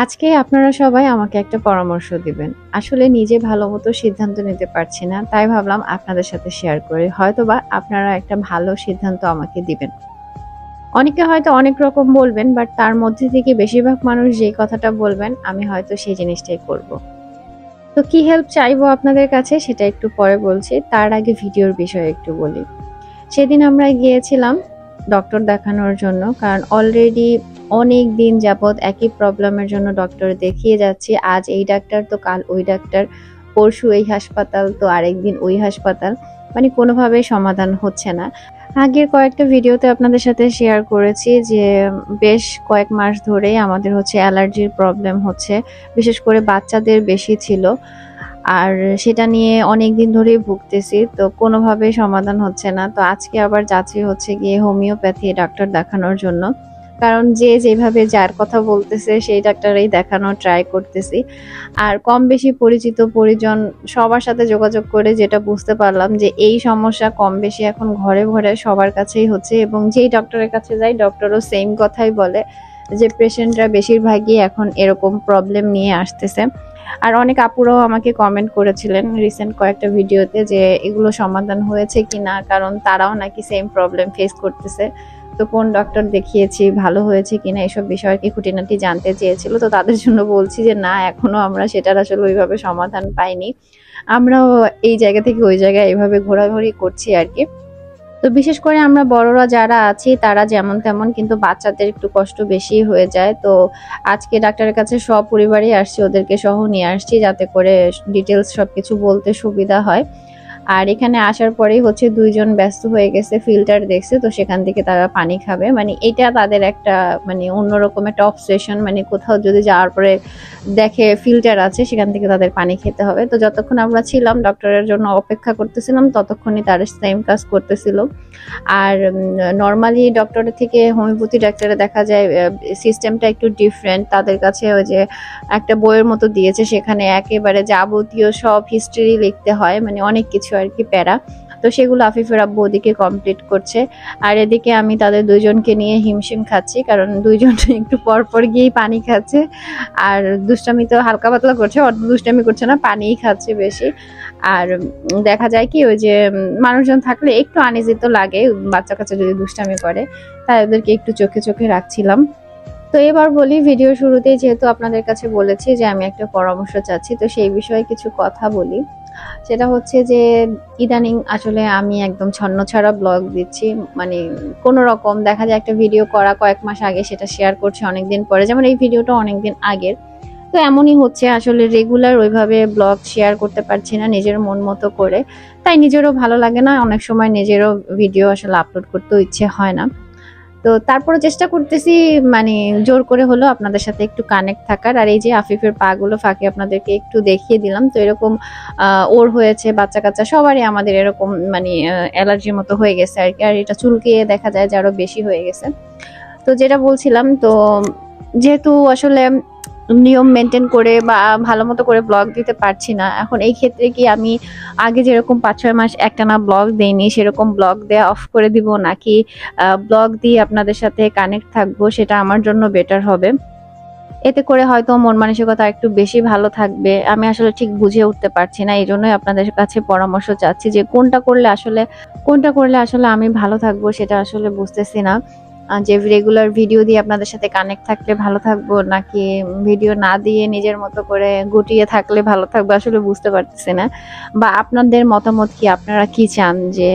আজকে আপনারা সবাই আমাকে একটা পরামর্শ দিবেন। আসলে নিজে ভালোমতো সিদ্ধান্ত নিতে পারছি না। তাই ভাবলাম আপনাদের সাথে শেয়ার করি। হয়তোবা আপনারা একটা ভালো সিদ্ধান্ত আমাকে দিবেন। অনেকে হয়তো অনেক রকম বলবেন, বাট তার মধ্যে থেকে বেশিরভাগ মানুষ যেই কথাটা বলবেন, আমি হয়তো সেই জিনিসটাই করব। তো কি হেল্প চাইবো আপনাদের কাছে সেটা একটু পরে বলছি। তার আগে ভিডিওর বিষয়ে একটু বলি। সেদিন আমরা গিয়েছিলাম ডক্টর দেখানোর জন্য, কারণ অলরেডি অনেক দিন যাবৎ একই প্রবলেমের জন্য ডক্টর দেখিয়ে যাচ্ছি। আজ এই ডাক্তার তো কাল ওই ডাক্তার, পরশু এই হাসপাতাল তো আরেকদিন ওই হাসপাতাল, মানে কোনোভাবেই সমাধান হচ্ছে না। আগের কয়েকটা ভিডিওতে আপনাদের সাথে শেয়ার করেছি যে বেশ কয়েক মাস ধরেই আমাদের হচ্ছে অ্যালার্জির প্রবলেম হচ্ছে, বিশেষ করে বাচ্চাদের বেশি ছিল। আর সেটা নিয়ে অনেকদিন ধরেই ভুগতেছি, তো কোনোভাবেই সমাধান হচ্ছে না। তো আজকে আবার যাচ্ছি হচ্ছে গিয়ে হোমিওপ্যাথি ডাক্তার দেখানোর জন্য, কারণ যে যেভাবে যার কথা বলতেছে সেই ডাক্তারেই দেখানোর ট্রাই করতেছি। আর কম বেশি পরিচিত পরিজন সবার সাথে যোগাযোগ করে যেটা বুঝতে পারলাম যে এই সমস্যা কম বেশি এখন ঘরে ঘরে সবার কাছেই হচ্ছে, এবং যেই ডক্টরের কাছে যাই ডক্টরও সেম কথাই বলে যে পেশেন্টরা বেশিরভাগই এখন এরকম প্রবলেম নিয়ে আসতেছে। আর অনেক আপুরাও আমাকে কমেন্ট করেছিলেন রিসেন্ট কয়েকটা ভিডিওতে যে এগুলো সমাধান হয়েছে কিনা, কারণ তারাও নাকি সেম প্রবলেম ফেস করতেছে। তো কোন ডক্টর দেখিয়েছি, ভালো হয়েছে কিনা, এসব বিষয় আর কি খুঁটিনাটি জানতে চেয়েছিল। তো তাদের জন্য বলছি যে না, এখনো আমরা সেটার আসলে ওইভাবে সমাধান পাইনি। আমরাও এই জায়গা থেকে ওই জায়গায় এভাবে ঘোরাঘুরি করছি আর কি। তো বিশেষ করে আমরা বড়রা যারা আছি তারা যেমন তেমন, কিন্তু বাচ্চাদের একটু কষ্ট বেশি হয়ে যায়। তো আজকে ডাক্তারের কাছে সব পরিবারই আসছি, ওদেরকে সহ নিয়ে আসছি যাতে করে ডিটেলস সবকিছু বলতে সুবিধা হয়। আর এখানে আসার পরেই হচ্ছে দুইজন ব্যস্ত হয়ে গেছে, ফিল্টার দেখছে, তো সেখান থেকে তারা পানি খাবে। মানে এটা তাদের একটা মানে অন্যরকম একটা অবসেশন, মানে কোথাও যদি যাওয়ার পরে দেখে ফিল্টার আছে সেখান থেকে তাদের পানি খেতে হবে। তো যতক্ষণ আমরা ছিলাম ডক্টরের জন্য অপেক্ষা করতেছিলাম, ততক্ষণই তারা সেম কাজ করতেছিল। আর নর্মালি ডক্টরের থেকে হোমিওপ্যাথি ডাক্তারে দেখা যায় সিস্টেমটা একটু ডিফারেন্ট। তাদের কাছে ওই যে একটা বইয়ের মতো দিয়েছে, সেখানে একেবারে যাবতীয় সব হিস্ট্রি লিখতে হয়, মানে অনেক কিছু আর কি প্যারা। তো সেগুলো আফিফের আব্বু ওদিকে কমপ্লিট করছে, আর এদিকে আমি তাদের দুইজনকে নিয়ে হিমশিম খাচ্ছি, কারণ দুইজন একটু পর পর গিয়েই পানি খাচ্ছে। আর দুষ্টামি তো হালকা পাতলা করছে, অত দুষ্টামি করছে না, পানিই খাচ্ছে বেশি। আর দেখা যায় কি ওই যে মানুষজন থাকলে একটু আনইজি তো লাগে, বাচ্চা কাচ্চা যদি দুষ্টামি করে, তাই ওদেরকে একটু চোখে চোখে রাখছিলাম। তো এবার বলি, ভিডিও শুরুতেই যেহেতু আপনাদের কাছে বলেছি যে আমি একটা পরামর্শ চাচ্ছি, তো সেই বিষয়ে কিছু কথা বলি। সেটা হচ্ছে যে ইদানিং আসলে আমি একদম ছন্নছাড়া ব্লগ দিচ্ছি, মানে কোনো রকম দেখা যায় একটা ভিডিও করা কয়েক মাস আগে সেটা শেয়ার করছি অনেকদিন পরে, যেমন এই ভিডিওটা অনেকদিন আগের। তো এমনই হচ্ছে, আসলে রেগুলার ওইভাবে ব্লগ শেয়ার করতে পারছি না নিজের মন মতো করে। তাই নিজেরও ভালো লাগে না, অনেক সময় নিজেরও ভিডিও আসলে আপলোড করতেও ইচ্ছে হয় না। তো তারপরে চেষ্টা করতেছি মানে জোর করে হলেও আপনাদের সাথে একটু কানেক্ট থাকার। আর এই যে আফিফের পা গুলো ফাঁকে আপনাদেরকে একটু দেখিয়ে দিলাম। তো এরকম ওর হয়েছে, বাচ্চা কাচ্চা সবারই আমাদের এরকম মানে অ্যালার্জির মতো হয়ে গেছে আর কি। আর এটা চুলকিয়ে দেখা যায় যে আরো বেশি হয়ে গেছে। তো যেটা বলছিলাম, তো যেহেতু আসলে নিয়ম মেনটেন করে বা ভালো মতো করে ব্লগ দিতে পারছি না, এখন এই ক্ষেত্রে কি আমি আগে যেরকম 5-6 মাস একটানা ব্লগ দেইনি সেরকম ব্লগ দেয়া অফ করে দিব, নাকি ব্লগ দিয়ে আপনাদের সাথে কানেক্ট থাকবো, সেটা আমার জন্য বেটার হবে। এতে করে হয়তো মন মানসিকতা একটু বেশি ভালো থাকবে। আমি আসলে ঠিক বুঝে উঠতে পারছি না, এই জন্যই আপনাদের কাছে পরামর্শ চাচ্ছি যে কোনটা করলে আসলে আমি ভালো থাকবো সেটা আসলে বুঝতেছি না। যে রেগুলার ভিডিও দিয়ে আপনাদের সাথে কানেক্ট থাকলে ভালো থাকবো, নাকি ভিডিও না দিয়ে নিজের মতো করে গুটিয়ে থাকলে ভালো থাকবো, আসলে বুঝতে পারতেছি না। বা আপনাদের মতামত কি, আপনারা কি চান যে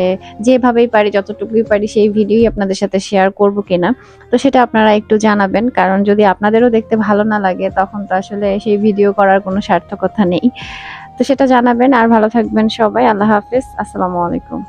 যেভাবেই পারি যতটুকুই পারি সেই ভিডিওই আপনাদের সাথে শেয়ার করব কিনা? তো সেটা আপনারা একটু জানাবেন, কারণ যদি আপনাদেরও দেখতে ভালো না লাগে তখন তো আসলে সেই ভিডিও করার কোনো সার্থকতা নেই। তো সেটা জানাবেন। আর ভালো থাকবেন সবাই। আল্লাহ হাফেজ, আসসালামু আলাইকুম।